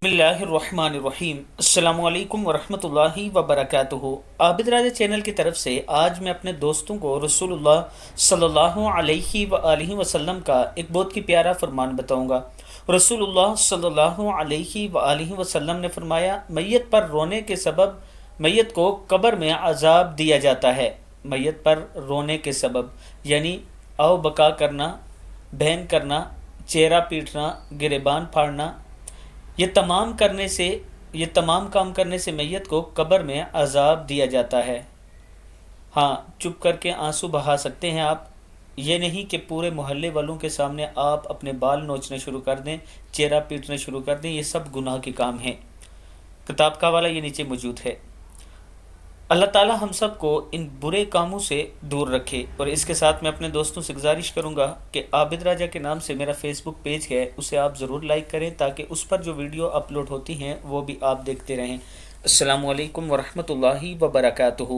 बिस्मिल्लाहिर्रहमानिर्रहीम। अस्सलामु अलैकुम वरहमतुल्लाहि वबरकातुहू। आबिद राजा चैनल की तरफ से आज मैं अपने दोस्तों को रसूलुल्लाह सल्लल्लाहु अलैहि वसल्लम का एक बहुत ही प्यारा फरमान बताऊंगा। रसूलुल्लाह सल्लल्लाहु अलैहि वसल्लम ने फरमाया, मैयत पर रोने के सबब मैयत को कब्र में अजाब दिया जाता है। मैयत पर रोने के सबब यानी आओ बका करना, बहन करना, चेहरा पीटना, गिरेबान फाड़ना, ये तमाम काम करने से मैयत को कब्र में अजाब दिया जाता है। हाँ, चुप करके आंसू बहा सकते हैं आप, ये नहीं कि पूरे मोहल्ले वालों के सामने आप अपने बाल नोचने शुरू कर दें, चेहरा पीटने शुरू कर दें। ये सब गुनाह के काम हैं। किताब का वाला ये नीचे मौजूद है। अल्लाह ताला हम सब को इन बुरे कामों से दूर रखे। और इसके साथ मैं अपने दोस्तों से गुजारिश करूंगा कि आबिद राजा के नाम से मेरा फेसबुक पेज है, उसे आप ज़रूर लाइक करें ताकि उस पर जो वीडियो अपलोड होती हैं वो भी आप देखते रहें। अस्सलामु अलैकुम वरहमतुल्लाहि वबरकातुहू।